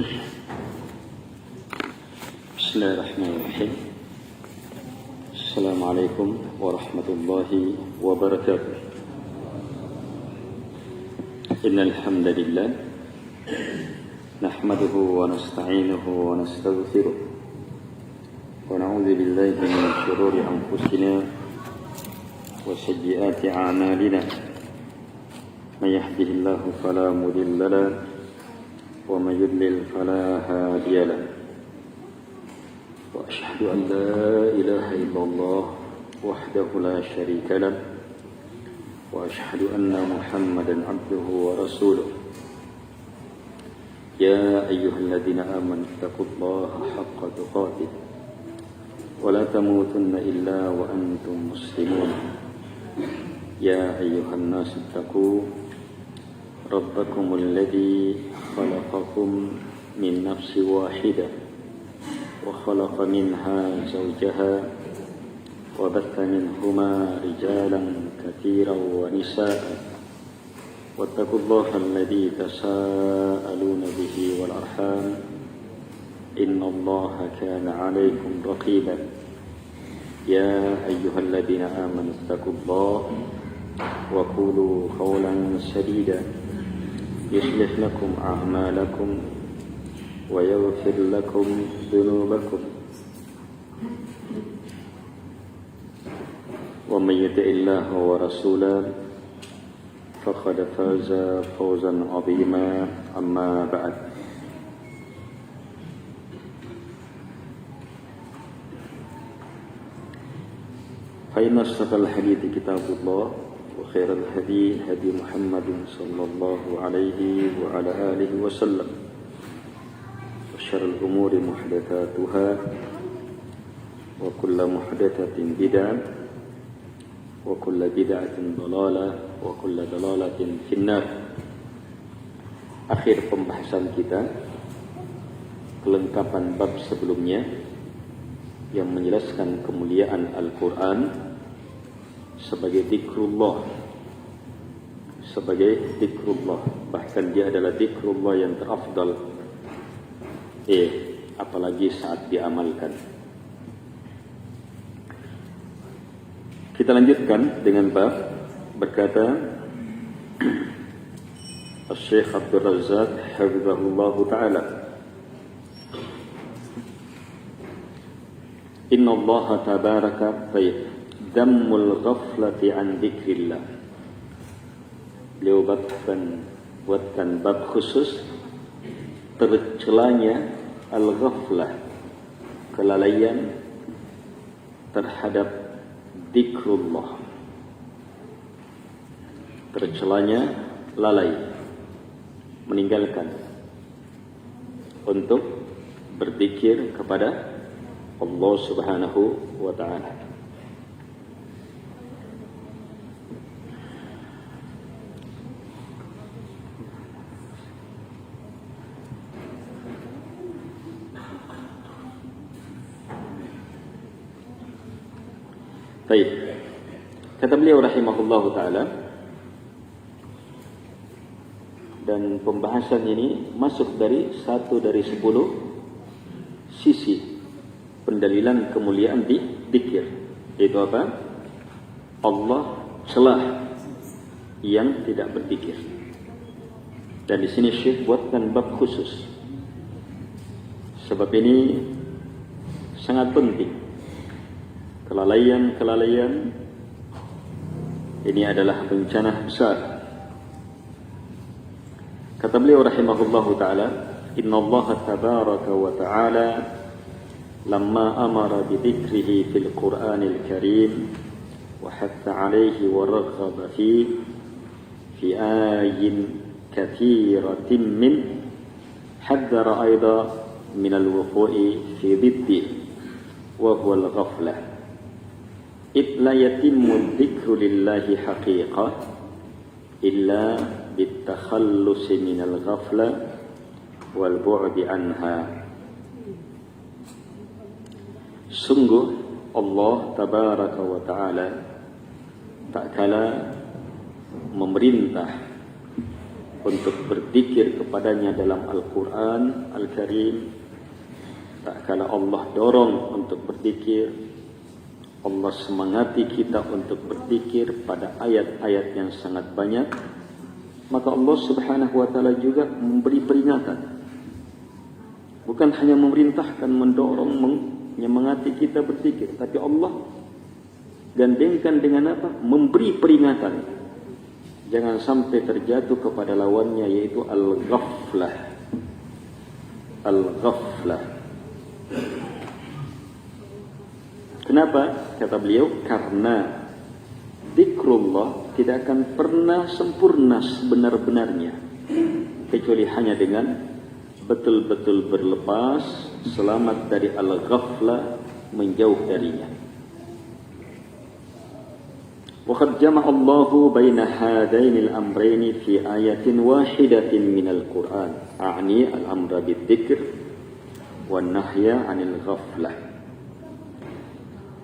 Bismillahirrahmanirrahim. Assalamualaikum warahmatullahi wabarakatuh. Innal hamdalillah nahmaduhu wa nasta'inuhu wa nastaghfiruh wa na'udzu billahi min shururi anfusina wa sayyiati a'malina. May yahdihillahu fala mudilla lahu wa may yudlil fala hadiya lahu. وأشهد أن لا إله إلا الله وحده لا شريك له وأشهد أن محمدا عبده ورسوله يا أيها الذين آمنوا اتقوا الله حق تقاته ولا تموتن إلا وأنتم مسلمون يا أيها الناس اتقوا ربكم الذي خلقكم من نفس واحدة وخلق منها زوجها وبث منهما رجالا كثيرا ونساء واتقوا الله الذي تساءلون به والأرحام إن الله كان عليكم رقيبا يا أيها الذين آمنوا اتقوا الله وقولوا قولا سديدا يصلح لكم أعمالكم ويغفر لكم ذنوبكم ومن يطع الله ورسوله فقد فاز فوزا عظيما أما بعد فإن أصدق الحديث كتاب الله وخير الهدي هدي محمد صلى الله عليه وعلى آله وسلم شر الأمور محدثاتها وكل محدثة بدعة وكل بدعة ضلالة وكل ضلالة في النار. Akhir pembahasan kita, kelengkapan bab sebelumnya yang menjelaskan kemuliaan Al-Quran sebagai zikrullah, bahkan dia adalah zikrullah yang terafdal, apalagi saat diamalkan. Kita lanjutkan dengan bab berkata Syekh Abdul Razzaq hafizahullah ta'ala, Inna Allah tabaraka dhammul ghaflati an dzikrillah. Beliau buatkan bab khusus tercelanya al-ghaflah, kelalaian terhadap zikrullah, tercelanya lalai, meninggalkan untuk berzikir kepada Allah Subhanahu wa ta'ala. Baik, kata beliau rahimahullahu ta'ala, dan pembahasan ini masuk dari 1 dari 10 sisi pendalilan kemuliaan di zikir, yaitu apa? Allah celah yang tidak berzikir. Dan di sini Syekh buatkan bab khusus, sebab ini sangat penting. Kelalaian ini adalah bencana besar. Kata beliau rahimahullahu ta'ala, Inna Allah tabaraka wa ta'ala lamma amara bidhikrihi fil Qur'anil Karim wa hatta alayhi wa raghaba fi ayin kathiratin min haddara ayda min al-wuqu'i fi dhiddi wa huwa al-ghaflah. إذ لا يتم الذكر لله حقيقة إلا بالتخلص من الغفلة والبعد عنها. Sungguh Allah tabaraka wa ta'ala tak kala memerintah untuk berzikir kepadanya dalam Al-Quran Al-Karim, tak kala Allah dorong untuk berzikir, Allah semangati kita untuk berzikir pada ayat-ayat yang sangat banyak, maka Allah Subhanahu wa Ta'ala juga memberi peringatan. Bukan hanya memerintahkan, mendorong, menyemangati kita berzikir, tapi Allah gandengkan dengan apa? Memberi peringatan. Jangan sampai terjatuh kepada lawannya, yaitu al-ghaflah. Al-ghaflah. Kenapa? Kata beliau, karena zikrullah tidak akan pernah sempurna sebenar-benarnya kecuali hanya dengan betul-betul berlepas, selamat dari al-ghaflah, menjauh darinya. وقد جمع الله بين هذين الأمرين في آية واحدة من القرآن أعني الأمر بالذكر والنهي عن الغفلة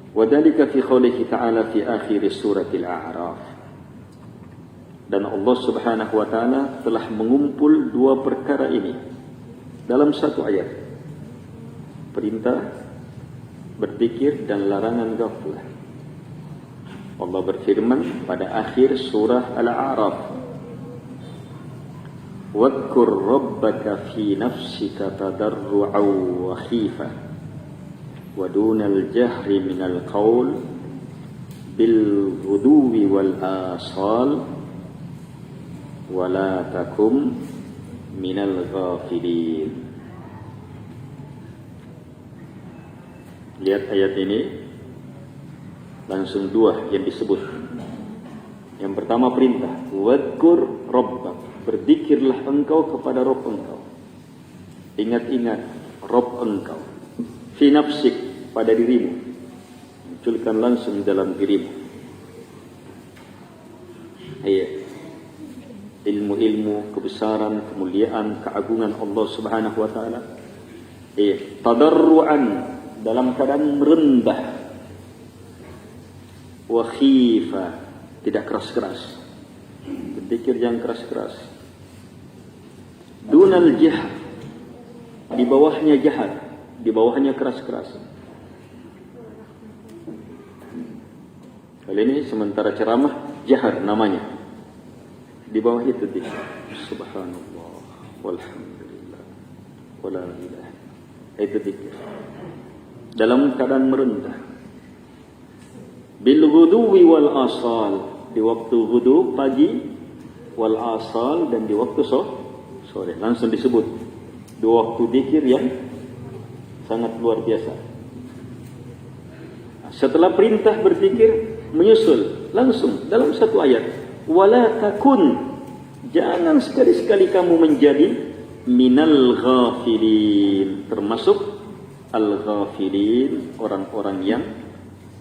وذلك في قوله تعالى في آخر سورة الأعراف. Dan Allah Subhanahu wa Ta'ala telah mengumpul dua perkara ini dalam satu ayat, perintah berzikir dan larangan ghaflah. Allah berfirman pada akhir surah Al-A'raf, "Wadhkur rabbaka fi nafsika tadarru'an wa khifah wa dunal jahri minal qaul bil ghuduwi wal asal wa la takum minal ghafilin." Lihat ayat ini, langsung dua yang disebut. Yang pertama perintah, wadkur rabbak, berzikirlah engkau kepada Rabb engkau. Ingat-ingat Rabb engkau. Fi nafsik, pada dirimu. Munculkan langsung dalam dirimu. Ayat. Ilmu-ilmu, kebesaran, kemuliaan, keagungan Allah Subhanahu wa Ta'ala. Tadarruan, dalam keadaan merendah. Wa khifa, tidak keras-keras. Berzikir jangan keras-keras. Dunal jahar, di bawahnya jahar, di bawahnya keras-keras. Kali ini sementara ceramah jahar namanya. Di bawah itu zikir. Subhanallah walhamdulillah wala ilaha. Itu zikir. Dalam keadaan merendah. Bil ghuduwi wal asal, di waktu ghudu pagi, wal asal, dan di waktu sore. Langsung disebut dua waktu zikir yang sangat luar biasa. Setelah perintah berzikir, menyusul langsung dalam satu ayat, wala takun, jangan sekali-sekali kamu menjadi minal ghafilin, termasuk al-ghafilin, orang-orang yang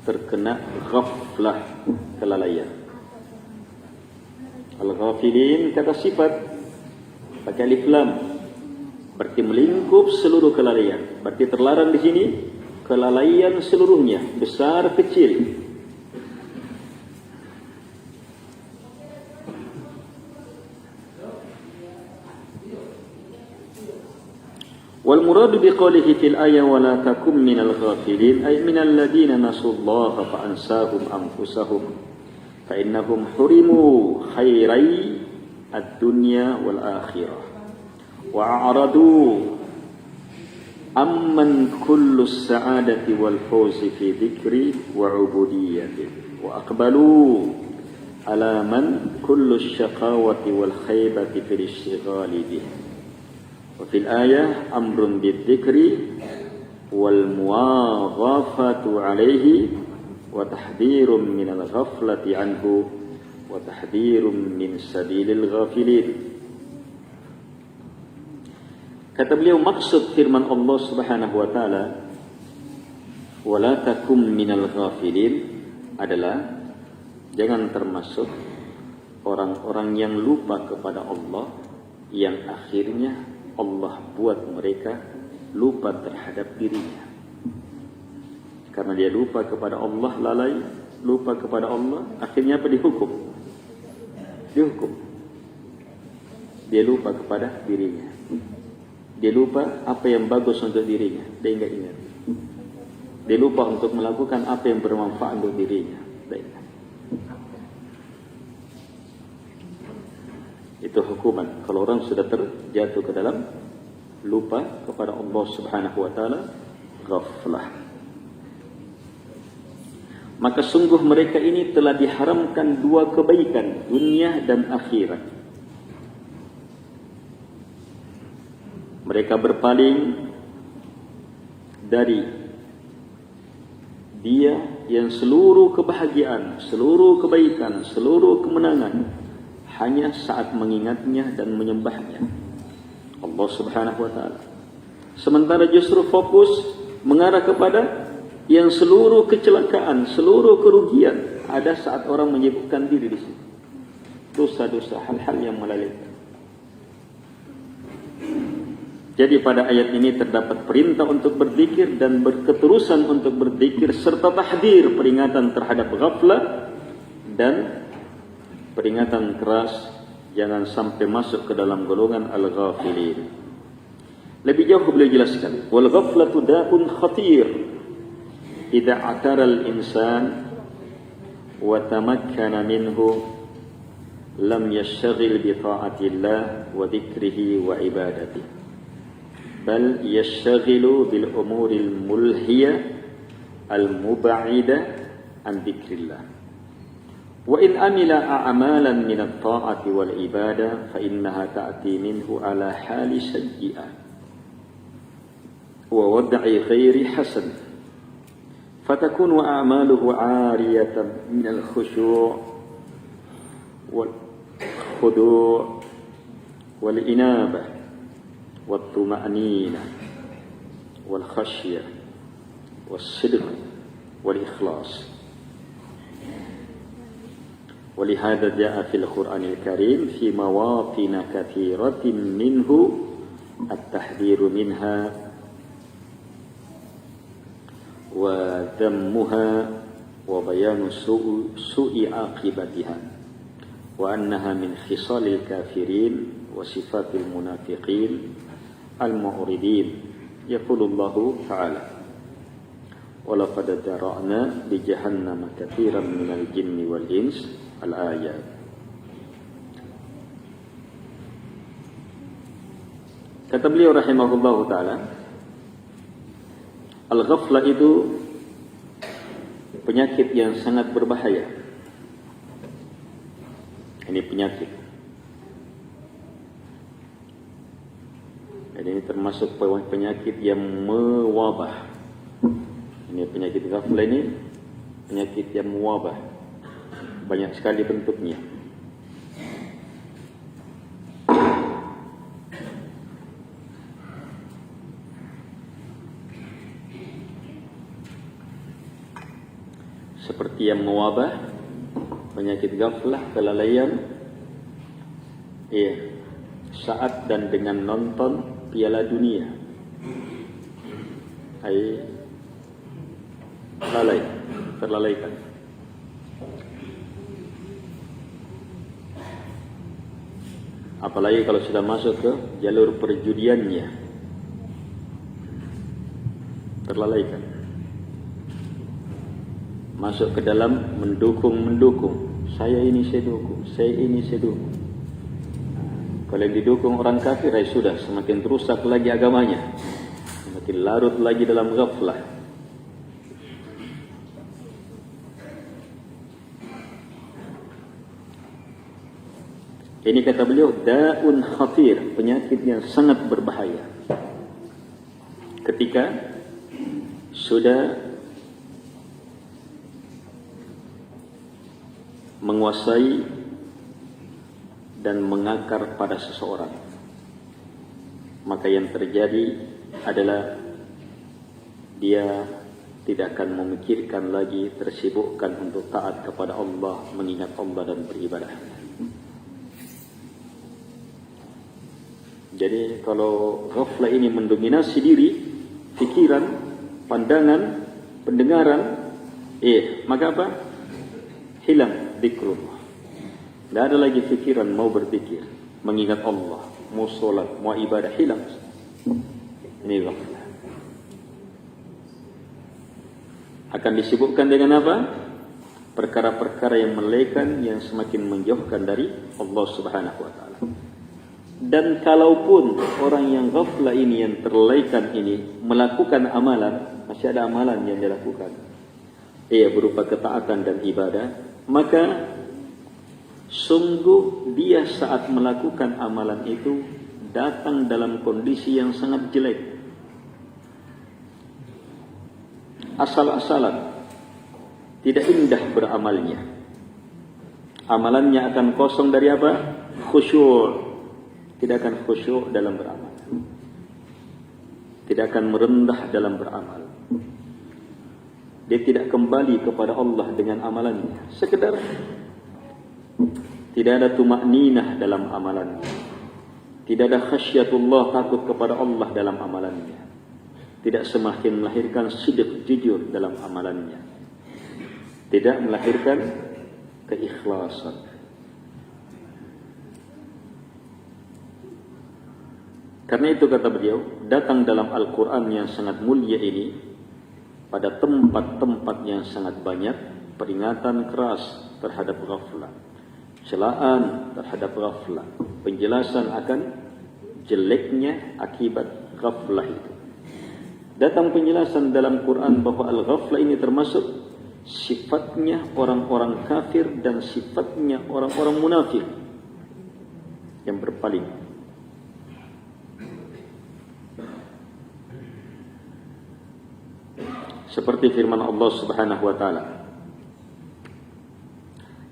terkena ghaflah, kelalaian. Al-ghafilin kata sifat pakai alif lam, berarti melingkup seluruh kelalaian. Berarti terlarang di sini kelalaian seluruhnya, besar kecil. Wal muradu biqaulihi fil ayat wa la takum minal ghafilin ay minal ladina nasullaha fa ansahum anfusahum fa innahum hurimu khairai ad-dunya wal akhirah wa a'radu amman kullu as-sa'adati wal fawzi fi dhikri wa ubudiyyati wa aqbalu ala man kullu ash-shaqawati wal khaybati fil ishtighali bihi. وفي الآية أمر بالذكر والمواظفة عليه وتحذير من الغفلة عنه وتحذير من سبيل الغافلين. Kata beliau, maksud firman Allah Subhanahu wa Ta'ala, wala takum minal ghafilin, adalah jangan termasuk orang-orang yang lupa kepada Allah, yang akhirnya Allah buat mereka lupa terhadap dirinya. Karena dia lupa kepada Allah, lalai, lupa kepada Allah, akhirnya apa? Dihukum. dia lupa kepada dirinya. Dia lupa apa yang bagus untuk dirinya, dia enggak ingat. Dia lupa untuk melakukan apa yang bermanfaat untuk dirinya, dia ingat. Itu hukuman kalau orang sudah terjatuh ke dalam lupa kepada Allah Subhanahu wa taala, ghaflah. Maka sungguh mereka ini telah diharamkan dua kebaikan, dunia dan akhirat. Mereka berpaling dari Dia yang seluruh kebahagiaan, seluruh kebaikan, seluruh kemenangan hanya saat mengingatnya dan menyembahnya, Allah Subhanahu wa taala. Sementara justru fokus mengarah kepada yang seluruh kecelakaan, seluruh kerugian ada saat orang menyibukkan diri di situ. Dosa-dosa, hal-hal yang melalaikan. Jadi pada ayat ini terdapat perintah untuk berzikir dan berketerusan untuk berzikir serta tahdir, peringatan terhadap ghaflah dan peringatan keras jangan sampai masuk ke dalam golongan al-ghafilin. Lebih jauh beliau jelaskan, wal ghaflatu da'un khatir idza atara al-insan wa tamakkana minhu lam yashghil bi ta'atillah wa dhikrihi wa ibadatihi bal yashghilu bil umuril mulhiyah al mub'idah an dhikrillah wa in amila a'malan min at-ta'ati wal ibadah fa innaha ta'ti minhu ala hali sayyi'ah wa wad'i ghairi hasan فتكون أعماله عارية من الخشوع والخضوع والإنابة والطمأنينة والخشية والصدق والإخلاص. ولهذا جاء في القرآن الكريم في مواطن كثيرة منه التحذير منها وذمها وبيان سوء عاقبتها وأنها من خصال الكافرين وصفات المنافقين المعرضين. يقول الله تعالى ولقد ذرأنا لجهنم كثيرا من الجن والإنس الآيات. Kata beliau rahimahullahu ta'ala, al-ghaflah itu penyakit yang sangat berbahaya. Ini penyakit. Dan ini termasuk penyakit yang mewabah. Ini penyakit ghaflah ini penyakit yang mewabah. Banyak sekali bentuknya. Seperti yang mewabah penyakit ghaflah, kelalaian, saat dan dengan nonton Piala Dunia, terlalaikan. Apalagi kalau sudah masuk ke jalur perjudiannya, terlalaikan. Masuk ke dalam mendukung. Saya ini saya dukung. Kalau yang didukung orang kafir, sudah semakin rusak lagi agamanya, semakin larut lagi dalam ghaflah. Ini kata beliau, da'un khatir, penyakit yang sangat berbahaya. Ketika sudah menguasai dan mengakar pada seseorang, maka yang terjadi adalah dia tidak akan memikirkan lagi, tersibukkan untuk taat kepada Allah, mengingat Allah dan beribadah. Jadi kalau ghaflah ini mendominasi diri, pikiran, pandangan, pendengaran, maka apa? Hilang zikrullah. Tidak ada lagi pikiran mau berpikir. mengingat Allah, mau sholat, mau ibadah, hilang. Ini ghaflah. Akan disibukkan dengan apa? Perkara-perkara yang melaikan, yang semakin menjauhkan dari Allah Subhanahu wa ta'ala. Dan kalaupun orang yang ghaflah ini, yang terlaikan ini melakukan amalan, masih ada amalan yang dilakukan, berupa ketaatan dan ibadah, maka sungguh dia saat melakukan amalan itu datang dalam kondisi yang sangat jelek, asal-asalan, tidak indah beramalnya. Amalannya akan kosong dari apa? Khusyuk. Tidak akan khusyuk dalam beramal, tidak akan merendah dalam beramal. Dia tidak kembali kepada Allah dengan amalannya, sekedar tidak ada tumakninah dalam amalannya, tidak ada khasyatullah, takut kepada Allah dalam amalannya, tidak semakin melahirkan sidq, jujur dalam amalannya, tidak melahirkan keikhlasan. Karena itu kata beliau, datang dalam Al-Quran yang sangat mulia ini, pada tempat-tempat yang sangat banyak, peringatan keras terhadap ghaflah, celaan terhadap ghaflah, penjelasan akan jeleknya akibat ghaflah itu. Datang penjelasan dalam Quran bahwa al-ghaflah ini termasuk sifatnya orang-orang kafir dan sifatnya orang-orang munafik yang berpaling. Seperti firman Allah Subhanahu wa taala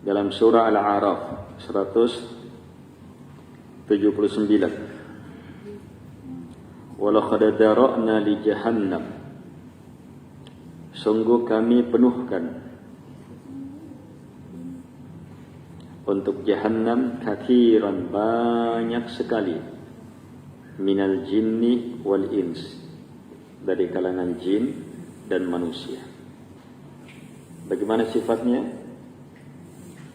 dalam surah Al-A'raf 179. Walaqad dara'na li jahannam, sungguh kami penuhkan untuk jahannam katsiran, banyak sekali, minal jinni wal ins, dari kalangan jin dan manusia. Bagaimana sifatnya?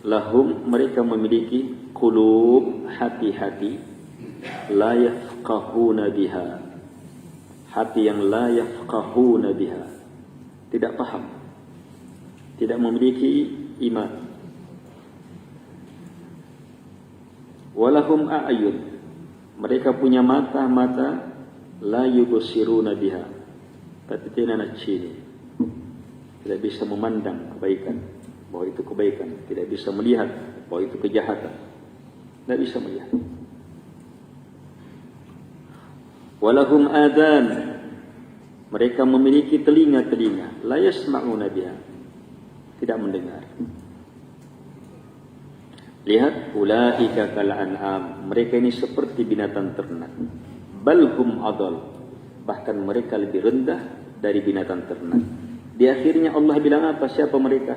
Lahum, mereka memiliki qulub, hati-hati, la yafqahuna biha, hati yang la yafqahuna biha, tidak paham, tidak memiliki iman. Walahum a'yun, mereka punya mata-mata, la yubsiruna biha, tapi tidak cini, tidak bisa memandang kebaikan, bahwa itu kebaikan, tidak bisa melihat bahwa itu kejahatan, tidak bisa melihat. Walahum adan, mereka memiliki telinga-telinga, la yasma'una biha, tidak mendengar. Lihat, ulaika kal an'am, mereka ini seperti binatang ternak, balhum adal, bahkan mereka lebih rendah dari binatang ternak. Di akhirnya Allah bilang apa? Siapa mereka?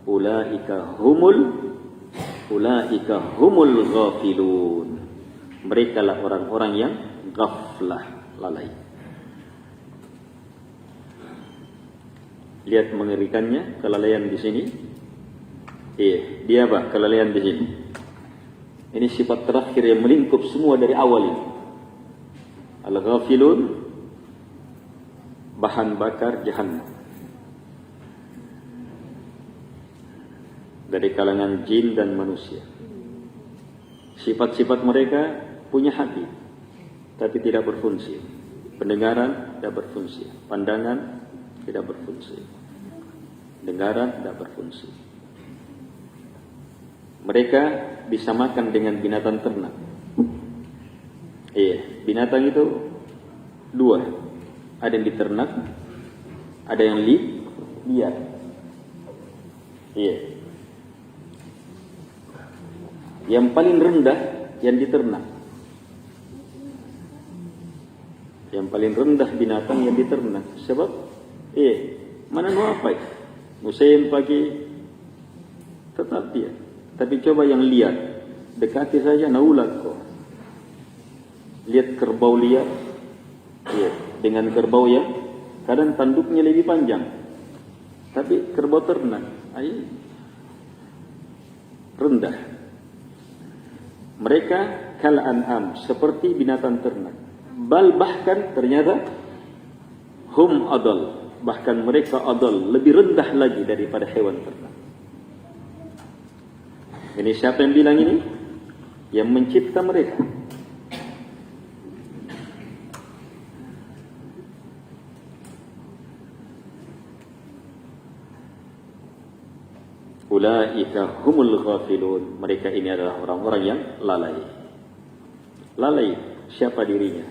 Ulaika humul ghafilun. Mereka lah orang-orang yang ghaflah, lalai. Lihat mengerikannya kelalaian di sini. Dia apa? Kelalaian di sini. Ini sifat terakhir yang melingkup semua dari awal ini. Al-ghafilun, bahan bakar jahannam, dari kalangan jin dan manusia. Sifat-sifat mereka punya hati tapi tidak berfungsi, pendengaran tidak berfungsi, pandangan tidak berfungsi, dengaran tidak berfungsi. Mereka disamakan dengan binatang ternak. Binatang itu dua, ada yang diternak, ada yang liar. Yang paling rendah yang diternak. Yang paling rendah binatang yang diternak. Sebab mana nu apa? Musim pagi tetap dia. Tapi coba yang liar, dekati saja naulat kok. Lihat kerbau liar, dengan kerbau yang kadang tanduknya lebih panjang, tapi kerbau ternak rendah. Mereka kal an'am, seperti binatang ternak. Bal, bahkan ternyata hum adal, bahkan mereka adal, lebih rendah lagi daripada hewan ternak. Ini siapa yang bilang ini? Yang mencipta mereka. Ulaika humul ghafilun, mereka ini adalah orang-orang yang lalai. Lalai, siapa dirinya?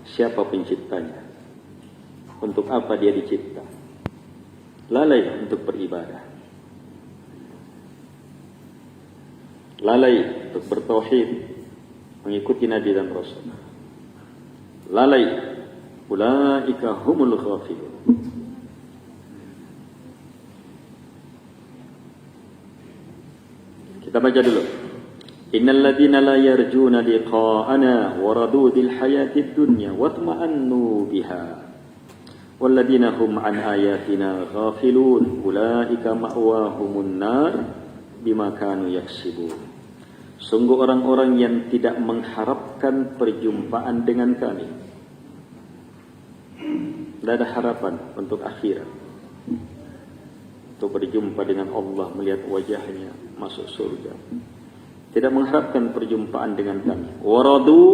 Siapa penciptanya? Untuk apa dia dicipta? Lalai untuk beribadah. Lalai untuk bertauhid, mengikuti Nabi dan Rasul. Lalai, ulaika humul ghafilun. Kita baca dulu. Innal ladzina la yarjuna liqa'ana wa radu bil hayatid dunya wa tma'annu biha wal ladzina hum an ayatina ghafilun ulaika ma'wahumun nar bima kanu yaksibun. Sungguh orang-orang yang tidak mengharapkan perjumpaan dengan kami. Tidak ada harapan untuk akhirat, untuk berjumpa dengan Allah, melihat wajahnya, masuk surga. Tidak mengharapkan perjumpaan dengan kami. Waradu,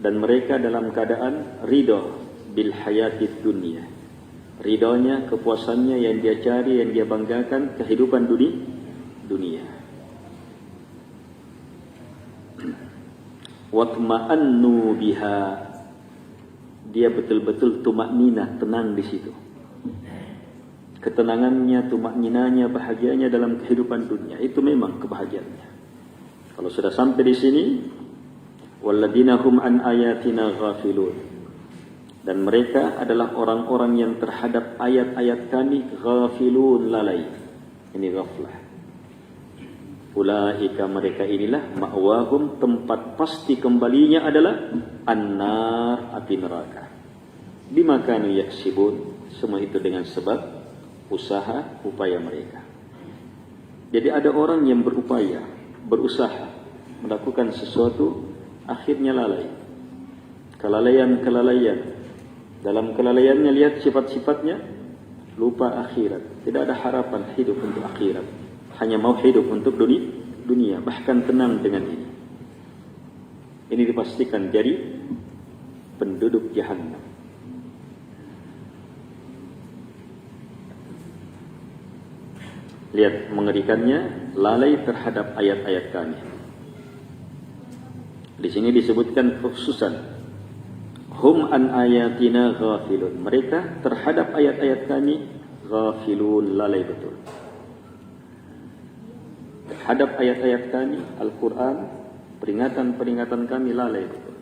dan mereka dalam keadaan ridha bil hayatid dunia. Ridhonya, kepuasannya yang dia cari, yang dia banggakan, kehidupan dunia. Watma'annu biha, dia betul-betul tumakninah, tenang di situ. Ketenangannya, tumakninanya, bahagianya dalam kehidupan dunia, itu memang kebahagiaannya. Kalau sudah sampai di sini, walladzina hum an ayatina ghafilun, dan mereka adalah orang-orang yang terhadap ayat-ayat kami ghafilun, lalai. Ini ghaflah. Ulaika, mereka inilah ma'wahum, tempat pasti kembalinya adalah an-nar, api neraka. Bima kanu yaksibun, semua itu dengan sebab usaha, upaya mereka. Jadi ada orang yang berupaya, berusaha melakukan sesuatu, akhirnya lalai. Kelalaian. Dalam kelalaiannya lihat sifat-sifatnya, lupa akhirat. Tidak ada harapan hidup untuk akhirat. Hanya mau hidup untuk dunia, bahkan tenang dengan ini. Ini dipastikan jadi penduduk jahannam. Lihat mengerikannya, lalai terhadap ayat-ayat kami. Di sini disebutkan khususan, hum an ayatina ghafilun, mereka terhadap ayat-ayat kami ghafilun, lalai betul. Terhadap ayat-ayat kami, Al-Quran, peringatan-peringatan kami, lalai betul.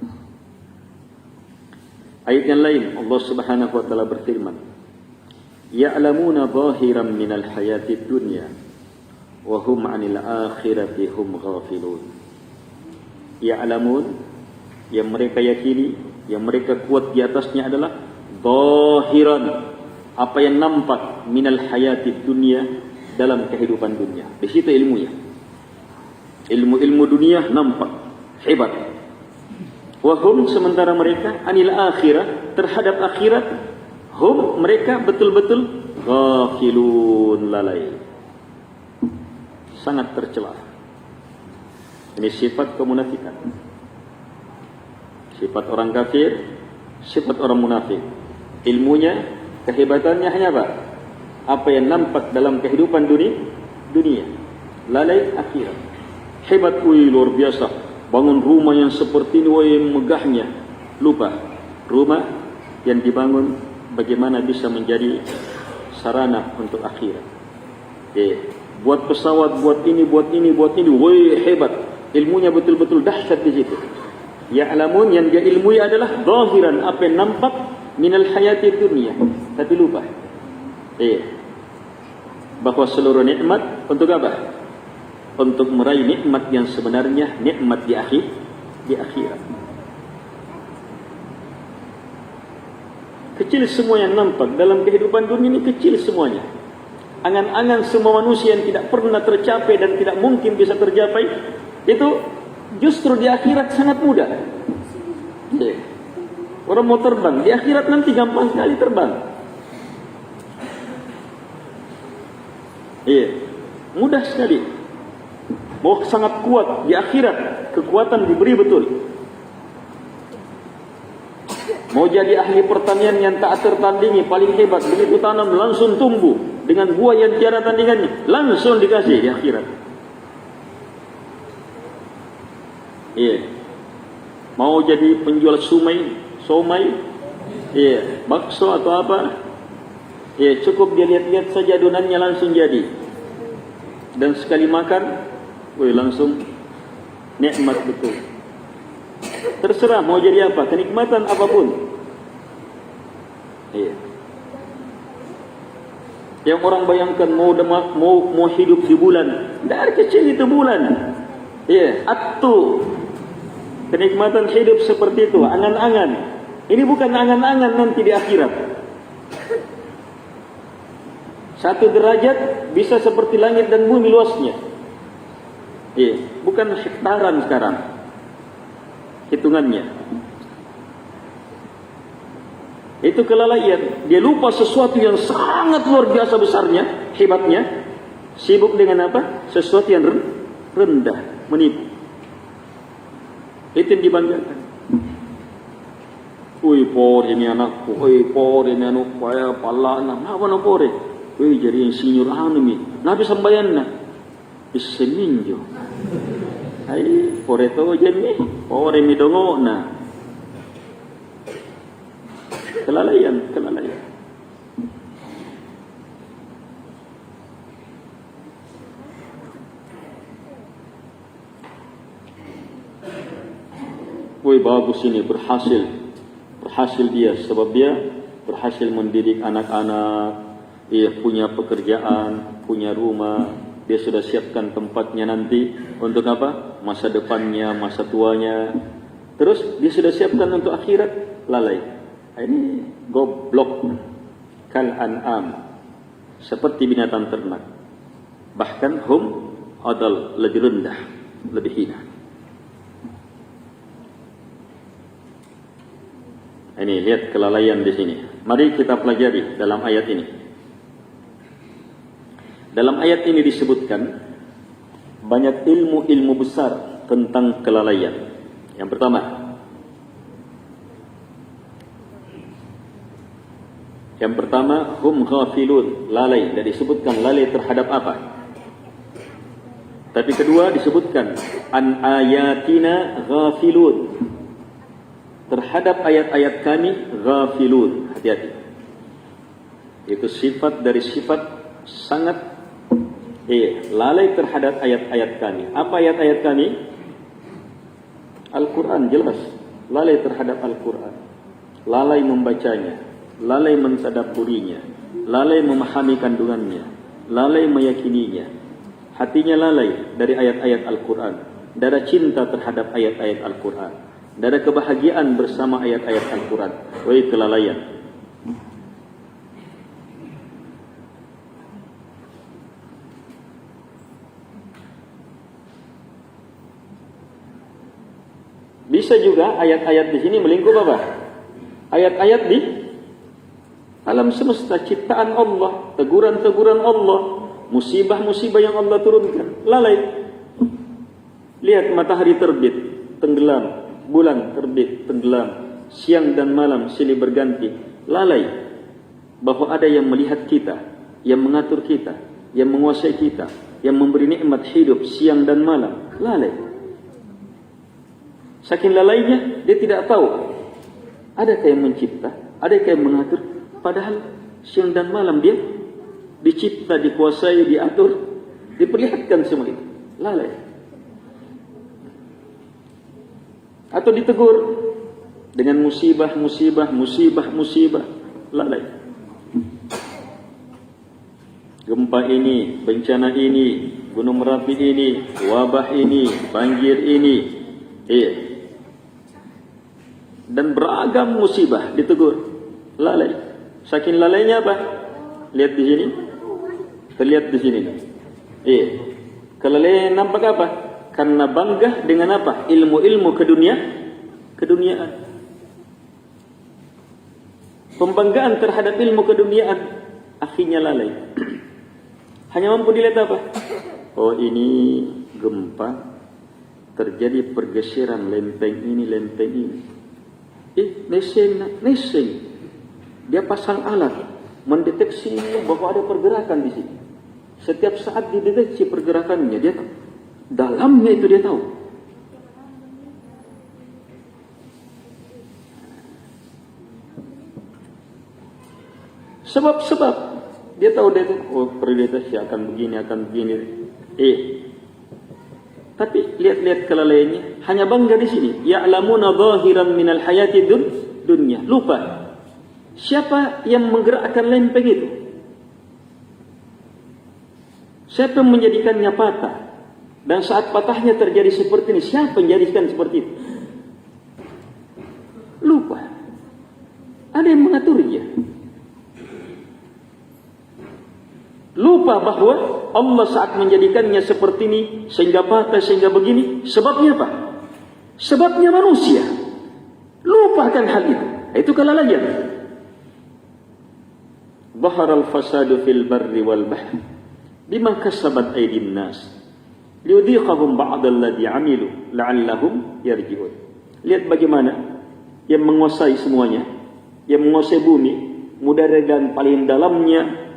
Ayat yang lain, Allah Subhanahu wa taala berfirman, ya'lamuna zahiran minal hayatid dunya wa hum 'anil akhirati hum ghafilun. Ya'lamun, yang mereka yakini, yang mereka kuat di atasnya adalah zahiran, apa yang nampak, minal hayatid dunya, dalam kehidupan dunia. Di situ ilmunya. Ilmu dunia nampak, hebat. Wa hum, sementara mereka anil akhirah, terhadap akhirat, hum, mereka betul-betul ghafilun, lalai. Sangat tercela. Ini sifat kemunafikan. Sifat orang kafir, sifat orang munafik. Ilmunya, kehebatannya hanya apa? Apa yang nampak dalam kehidupan dunia. Lalai akhirat. Hebat, luar biasa. Bangun rumah yang seperti ini, megahnya. Lupa, rumah yang dibangun bagaimana bisa menjadi sarana untuk akhirat. Buat pesawat, buat ini, hebat. Ilmunya betul-betul dahsyat di situ. Ya'lamun, yang dia ilmui adalah zahiran, apa yang nampak minal hayati dunia. Tapi lupa bahwa seluruh nikmat untuk apa? Untuk meraih nikmat yang sebenarnya, nikmat di akhirat. Kecil semua yang nampak dalam kehidupan dunia ini, kecil semuanya. Angan-angan semua manusia yang tidak pernah tercapai dan tidak mungkin bisa tercapai, itu Justru di akhirat sangat mudah. Ya. Orang mau terbang, di akhirat nanti gampang sekali terbang. Iya, mudah sekali. Mau sangat kuat di akhirat, kekuatan diberi betul. Mau jadi ahli pertanian yang tak tertandingi, paling hebat, begitu tanam langsung tumbuh dengan buah yang tiada tandingannya, langsung dikasih di akhirat. Iya. Mau jadi penjual somai, iya, bakso atau apa? Iya, cukup dia lihat-lihat saja adonannya langsung jadi. Dan sekali makan, langsung nikmat betul. Terserah mau jadi apa, kenikmatan apapun. Iya. Yang orang bayangkan mau hidup di bulan, dari kecil itu bulan. Iya, atu. Kenikmatan hidup seperti itu, angan-angan. Ini bukan angan-angan nanti di akhirat. 1 derajat bisa seperti langit dan bumi luasnya. Iya, bukan hektaran sekarang hitungannya. Itu kelalaian. Dia lupa sesuatu yang sangat luar biasa besarnya, hebatnya. Sibuk dengan apa? Sesuatu yang rendah, menipu. Itu yang dibanggakan. Por ini anakku, por ini anakku, pala anak, apa nak por? Jadi insinyur anumi, nabi sambayan na, iseminjo. Por itu jadi, por ini dongo na. Kelalaian. Bagus ini, berhasil dia, sebab dia berhasil mendidik anak-anak, dia punya pekerjaan, punya rumah, dia sudah siapkan tempatnya nanti untuk apa? Masa depannya, masa tuanya. Terus dia sudah siapkan untuk akhirat, lalai. Ini goblok, kal an'am, seperti binatang ternak. Bahkan hum adal, lebih rendah, lebih hina. Ini lihat kelalaian di sini. Mari kita pelajari dalam ayat ini. Dalam ayat ini disebutkan banyak ilmu-ilmu besar tentang kelalaian. Yang pertama, hum ghafilun, lalai. Dan disebutkan lalai terhadap apa? Tapi kedua disebutkan an ayatina ghafilun, terhadap ayat-ayat kami ghafilun. Hati-hati. Itu sifat dari sifat sangat lalai terhadap ayat-ayat kami. Apa ayat-ayat kami? Al-Quran, jelas. Lalai terhadap Al-Quran. Lalai membacanya. Lalai mentadabburinya. Lalai memahami kandungannya. Lalai meyakininya. Hatinya lalai dari ayat-ayat Al-Quran. Tidak ada cinta terhadap ayat-ayat Al-Quran. Tidak ada kebahagiaan bersama ayat-ayat Al-Quran. Kelalaian. Bisa juga ayat-ayat di sini melingkup apa? Ayat-ayat di alam semesta, ciptaan Allah, teguran-teguran Allah, musibah-musibah yang Allah turunkan. Lalai. Lihat matahari terbit, tenggelam. Bulan terbit, tenggelam, siang dan malam silih berganti. Lalai bahwa ada yang melihat kita, yang mengatur kita, yang menguasai kita, yang memberi nikmat hidup siang dan malam. Lalai. Saking lalainya, dia tidak tahu adakah yang mencipta, adakah yang mengatur. Padahal siang dan malam dia dicipta, dikuasai, diatur, diperlihatkan semua itu. Lalai. Atau ditegur dengan musibah, lalai. Gempa ini, bencana ini, gunung Merapi ini, wabah ini, banjir ini, dan beragam musibah ditegur. Lalai. Saking lalainya apa? Lihat di sini. Terlihat di sini. Kelalaian nampak apa? Karena bangga dengan apa? Ilmu-ilmu keduniaan. Pembanggaan terhadap ilmu keduniaan akhirnya lalai. Hanya mampu dilihat apa? Oh, ini gempa, terjadi pergeseran lempeng ini. Neseng. Dia pasang alat mendeteksi bahwa ada pergerakan di sini. Setiap saat dideteksi pergerakannya, dia tahu. Dalamnya itu dia tahu. Sebab dia tahu prediksi akan begini. Tapi lihat kelalaiannya, hanya bangga di sini. Ya'lamuna zahiran minal hayati dunya. Lupa siapa yang menggerakkan lempeng itu. Siapa yang menjadikannya patah? Dan saat patahnya terjadi seperti ini, siapa yang menjadikan seperti itu? Lupa. Ada yang mengaturnya. Lupa bahwa Allah saat menjadikannya seperti ini, sehingga patah, sehingga begini, sebabnya apa? Sebabnya manusia. Lupakan hal itu. Itu kelalaian. Zaharal fasadu fil barri wal bahri bima kasabat aydin nas liyudhiqahum ba'dalladzi 'amilu la'allahum yarji'un. Lihat bagaimana yang menguasai semuanya, yang menguasai bumi, mudara dan paling dalamnya,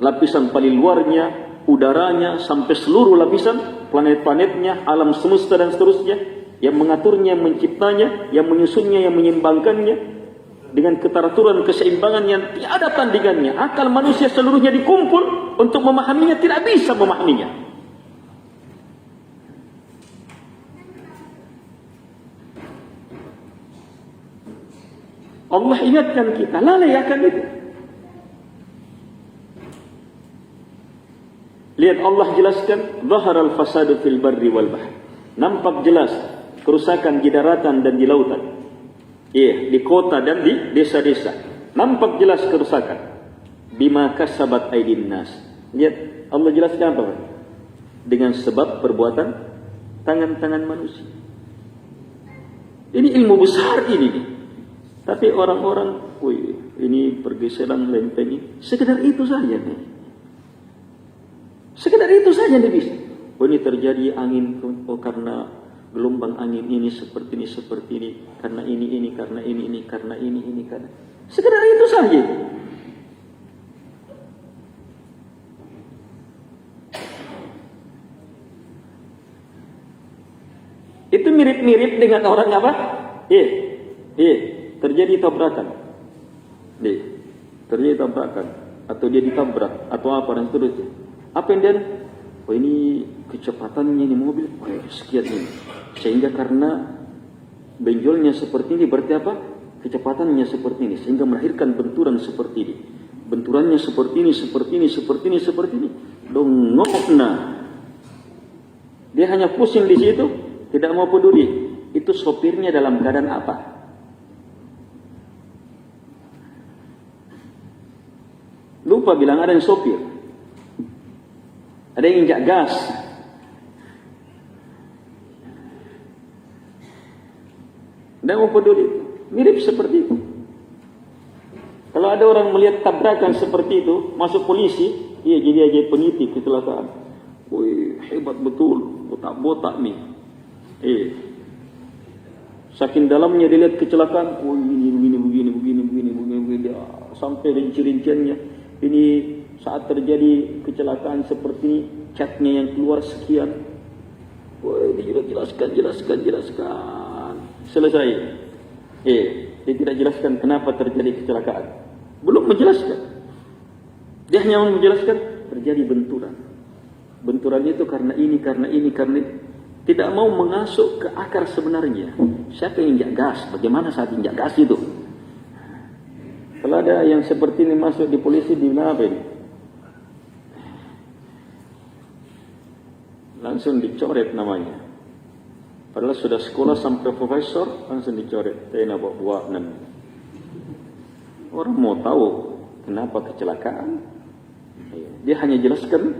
lapisan paling luarnya, udaranya, sampai seluruh lapisan, planet-planetnya, alam semesta dan seterusnya, yang mengaturnya, menciptanya, yang menyusunnya, yang menyeimbangkannya, dengan keteraturan, keseimbangan yang tiada tandingannya. Akal manusia seluruhnya dikumpul untuk memahaminya, tidak bisa memahaminya. Allah ingatkan kita, lalai akan itu. Lihat Allah jelaskan, zaharal fasadu fil barri wal bahr. Nampak jelas kerusakan di daratan dan di lautan. Di kota dan di desa-desa. Nampak jelas kerusakan. Bima kasabat aydin nas. Lihat Allah jelaskan apa? Dengan sebab perbuatan tangan-tangan manusia. Ini ilmu besar ini. Tapi orang-orang, ini pergeseran lempeng ini, sekedar itu saja nih. Sekedar itu saja nih bisa. Ini terjadi angin, karena gelombang angin ini seperti ini, karena ini, karena ini, karena ini, karena. Sekedar itu saja. Itu mirip-mirip dengan orang apa? Terjadi tabrakan. Terjadi tabrakan. Atau dia ditabrak. Atau apa dan seterusnya. Apa yang dia? Ini kecepatannya ini mobil. Sekian ini. Sehingga karena benjolnya seperti ini. Berarti apa? Kecepatannya seperti ini. Sehingga melahirkan benturan seperti ini. Benturannya seperti ini. Dongokna. Dia hanya pusing di situ. Tidak mau peduli. Itu sopirnya dalam keadaan apa? Lupa bilang ada yang sopir. Ada yang injak gas. Dan mau peduli. Mirip seperti itu. Kalau ada orang melihat tabrakan seperti itu, masuk polisi, jadi aja penyidik kecelakaan. Hebat betul. Botak-botak nih. Saking dalamnya dilihat kecelakaan. Begini. Sampai rinci-rinciannya. Ini saat terjadi kecelakaan seperti ini, catnya yang keluar sekian. Jelaskan. Selesai. Dia tidak jelaskan kenapa terjadi kecelakaan. Belum menjelaskan. Dia hanya menjelaskan terjadi benturan. Benturan itu karena ini. Tidak mau mengasuh ke akar sebenarnya. Siapa yang injak gas? Bagaimana saat injak gas itu? Kalau ada yang seperti ini masuk di polisi, dibilang apa ini? Langsung dicoret namanya. Padahal sudah sekolah sampai profesor, langsung dicoret. Tena bawa namanya. Orang mau tahu kenapa kecelakaan. Dia hanya jelaskan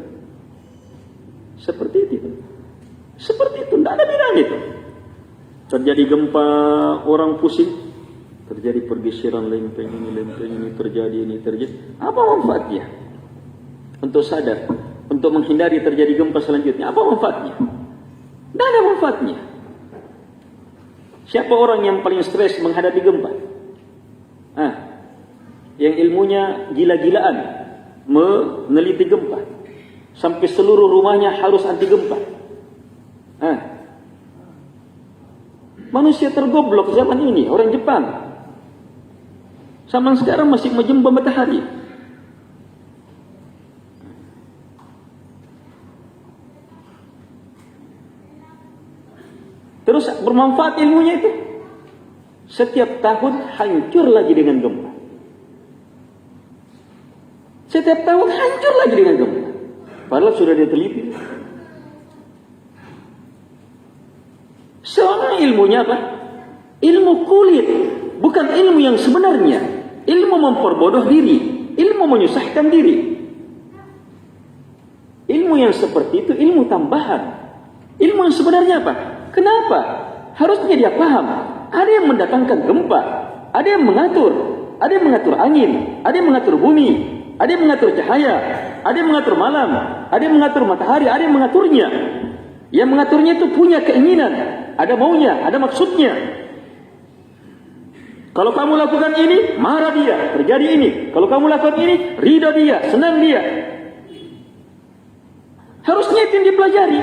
seperti itu. Seperti itu, tidak ada bedanya itu. Terjadi gempa, orang pusing, terjadi pergeseran lempeng ini, terjadi. Apa manfaatnya? Untuk sadar, untuk menghindari terjadi gempa selanjutnya, apa manfaatnya? Tidak ada manfaatnya. Siapa orang yang paling stres menghadapi gempa? Yang ilmunya gila-gilaan meneliti gempa, sampai seluruh rumahnya harus anti gempa. Manusia tergoblok zaman ini, orang Jepang. Zaman sekarang masih menjembat matahari. Terus bermanfaat ilmunya itu. Setiap tahun hancur lagi dengan gempa. Setiap tahun hancur lagi dengan gempa. Padahal sudah diteliti. Soalnya ilmunya apa? Ilmu kulit, bukan ilmu yang sebenarnya. Ilmu memperbodoh diri, ilmu menyusahkan diri. Ilmu yang seperti itu ilmu tambahan. Ilmu yang sebenarnya apa? Kenapa? Harusnya dia paham. Ada yang mendatangkan gempa, ada yang mengatur angin, ada yang mengatur bumi, ada yang mengatur cahaya, ada yang mengatur malam, ada yang mengatur matahari, ada yang mengaturnya. Yang mengaturnya itu punya keinginan, ada maunya, ada maksudnya. Kalau kamu lakukan ini, marah dia, terjadi ini. Kalau kamu lakukan ini, ridha dia, senang dia. Harusnya itu yang dipelajari.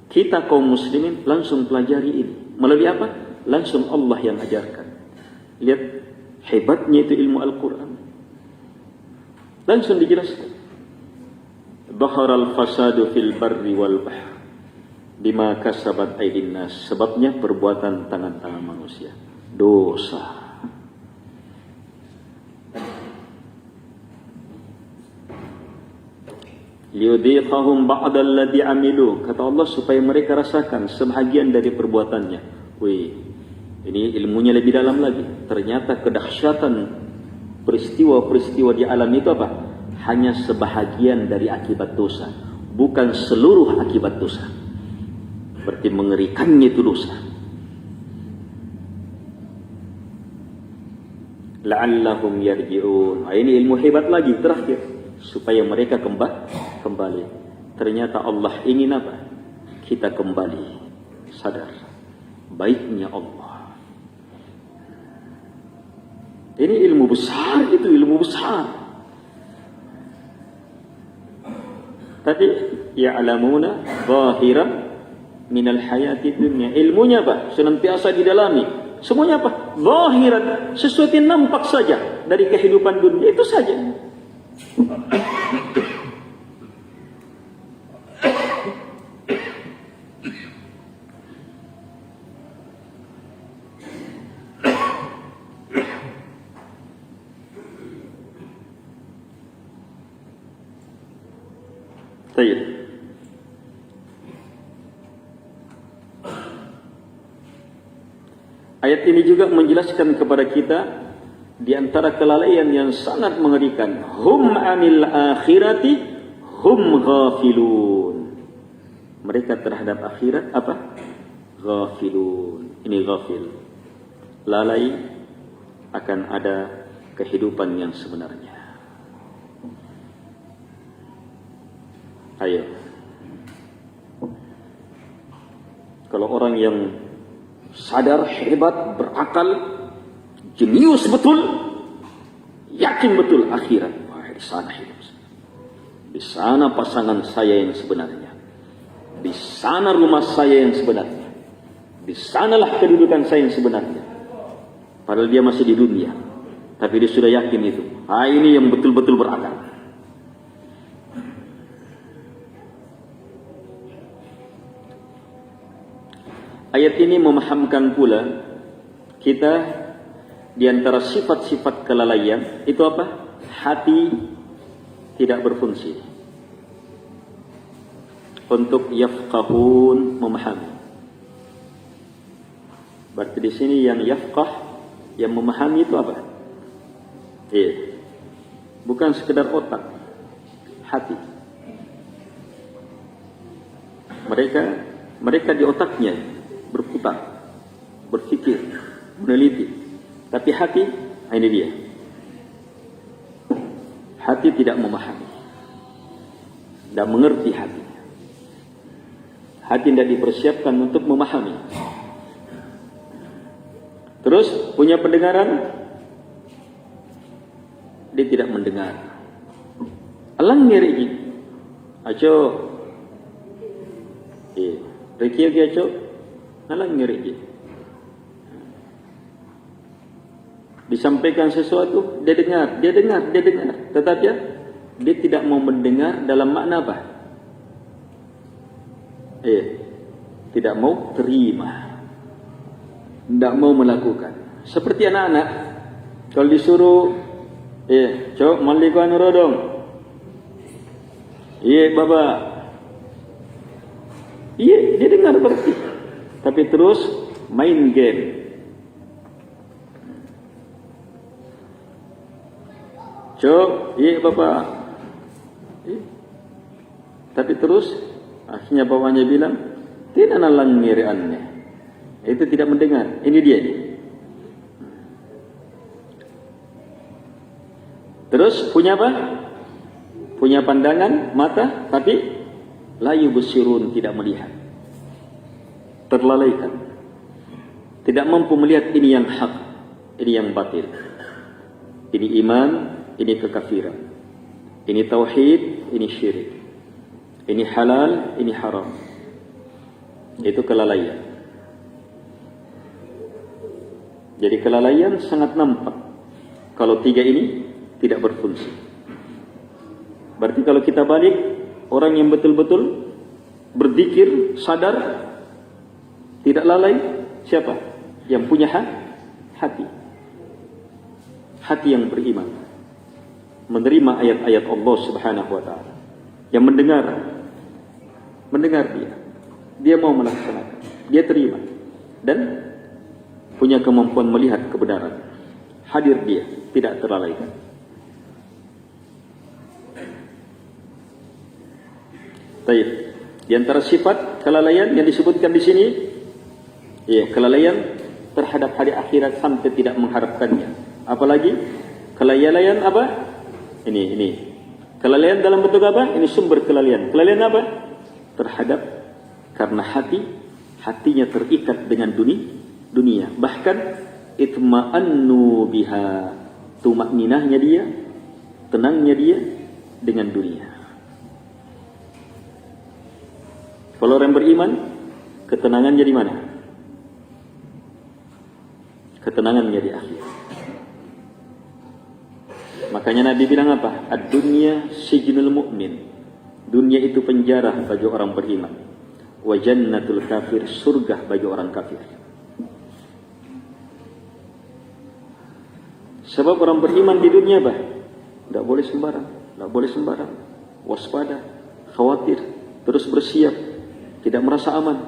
Kita kaum muslimin langsung pelajari ini. Melalui apa? Langsung Allah yang ajarkan. Lihat hebatnya itu ilmu Al-Quran. Langsung dijelaskan. Dhaharal fasadu fil barri wal bahr bima kasabat aydin nas. Sebabnya perbuatan tangan-tangan manusia. Dosa. Liyudhiqahum ba'dal ladzi amilu. Kata Allah supaya mereka rasakan sebahagian dari perbuatannya. Wih, ini ilmunya lebih dalam lagi. Ternyata kedahsyatan peristiwa-peristiwa di alam itu apa? Hanya sebahagian dari akibat dosa, bukan seluruh akibat dosa. Berarti mengerikannya itu dosa. La'allahum yarji'un. Ini ilmu hebat lagi terakhir, supaya mereka kembali. Ternyata Allah ingin apa? Kita kembali sadar baiknya Allah. Ini ilmu besar, itu ilmu besar. Tadi ya'lamuna zahiran minal hayati dunya. Ilmunya apa? Senantiasa didalami. Semuanya apa? Zahiran, sesuatu yang nampak saja dari kehidupan dunia, itu saja. Baik. Ayat ini juga menjelaskan kepada kita di antara kelalaian yang sangat mengerikan. Hum anil akhirati hum ghafilun. Mereka terhadap akhirat apa? Ghafilun. Ini ghafil. Lalai akan ada kehidupan yang sebenarnya. Ayo. Kalau orang yang sadar, hebat, berakal, jenius betul, yakin betul akhirat. Wah, di sana hidup. Di sana pasangan saya yang sebenarnya. Di sana rumah saya yang sebenarnya. Di sanalah kedudukan saya yang sebenarnya. Padahal dia masih di dunia, tapi dia sudah yakin itu. Ini yang betul-betul berakal. Ayat ini memahamkan pula kita di antara sifat-sifat kelalaian itu apa? Hati tidak berfungsi untuk yafqahun, memahami. Berarti di sini yang yafqah, yang memahami itu apa? Bukan sekedar otak, hati. Mereka Mereka di otaknya berputar, berpikir, meneliti. Tapi hati, ini dia. Hati tidak memahami, tidak mengerti hati. Hati tidak dipersiapkan untuk memahami. Terus punya pendengaran, dia tidak mendengar. Alang ngeri aco, rekia aco, alang ngeri. Disampaikan sesuatu, dia dengar. Tetapi dia tidak mau mendengar dalam makna apa? Tidak mau terima, tidak mau melakukan. Seperti anak-anak, kalau disuruh, cok mandi ku anu rodong, baba, dia dengar berarti, tapi terus main game. Cok, bapak, tapi terus akhirnya bapaknya bilang, tidak nalang ngiriannya. Itu tidak mendengar. Ini dia. Terus punya apa? Punya pandangan, mata, tapi la yubsirun, tidak melihat. Terlalaikan. Tidak mampu melihat ini yang hak, ini yang batil. Ini iman, ini kekafiran. Ini tauhid, ini syirik. Ini halal, ini haram. Itu kelalaian. Jadi kelalaian sangat nampak kalau tiga ini tidak berfungsi. Berarti kalau kita balik, orang yang betul-betul berzikir, sadar, tidak lalai, siapa? Yang punya hati. Hati yang beriman, menerima ayat-ayat Allah Subhanahu wa ta'ala, yang mendengar dia mau melaksanakan, dia terima, dan punya kemampuan melihat kebenaran, hadir dia, tidak terlalaikan. Baik, di antara sifat kelalaian yang disebutkan di sini, kelalaian terhadap hari akhirat sampai tidak mengharapkannya. Apalagi kelalaian apa? Ini. Kelalaian dalam bentuk apa? Ini sumber kelalaian. Kelalaian apa? Terhadap, karena hatinya terikat dengan dunia. Bahkan itma'annu biha, tumakninahnya dia, tenangnya dia dengan dunia. Kalau orang beriman, ketenangannya di mana? Ketenangannya di akhir. Makanya Nabi bilang apa? Ad-dunya sijnul mu'min. Dunia itu penjara bagi orang beriman. Wa jannatul kafir, surga bagi orang kafir. Sebab orang beriman di dunia apa? Tidak boleh sembarang. Waspada, khawatir, terus bersiap, tidak merasa aman.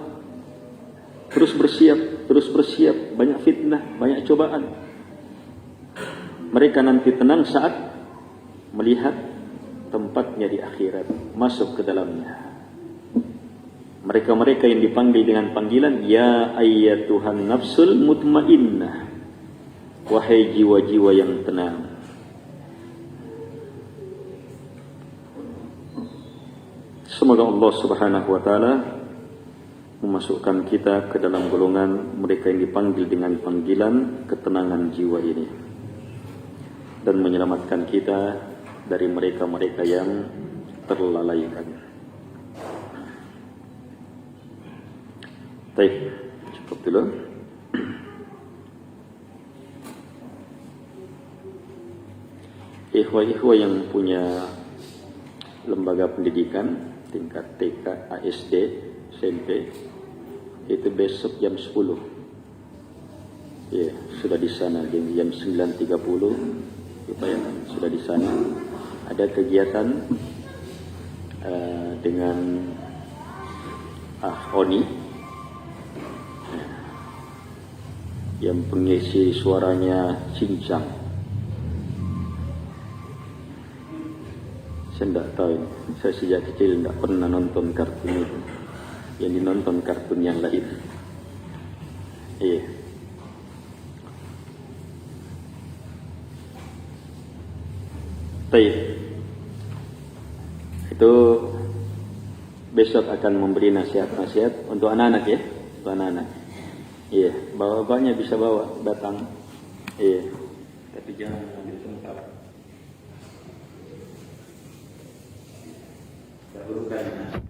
Terus bersiap, banyak fitnah, banyak cobaan. Mereka nanti tenang saat melihat tempatnya di akhirat, masuk ke dalamnya. Mereka-mereka yang dipanggil dengan panggilan ya ayyatuhan nafsul mutmainnah, wahai jiwa-jiwa yang tenang. Semoga Allah Subhanahu wa ta'ala memasukkan kita ke dalam golongan mereka yang dipanggil dengan panggilan ketenangan jiwa ini, dan menyelamatkan kita dari mereka-mereka yang terlalaikan. Baik, cukup dulu. Ikhwah-ikhwah yang punya lembaga pendidikan tingkat TK, ASD, SMP, itu besok jam 10. Sudah di sana jam 9.30. Upayakan sudah di sana. Ada kegiatan dengan Oni yang pengisi suaranya cincang. Saya tidak tahu ini. Saya sejak kecil tidak pernah nonton kartun itu. yang dinonton kartun yang lain. Iya. Baik. Itu besok akan memberi nasihat-nasihat untuk anak-anak ya, untuk anak-anak. Iya, bawa-bawanya bisa bawa datang. Iya. Tapi jangan ambil tempat. Dahulukan.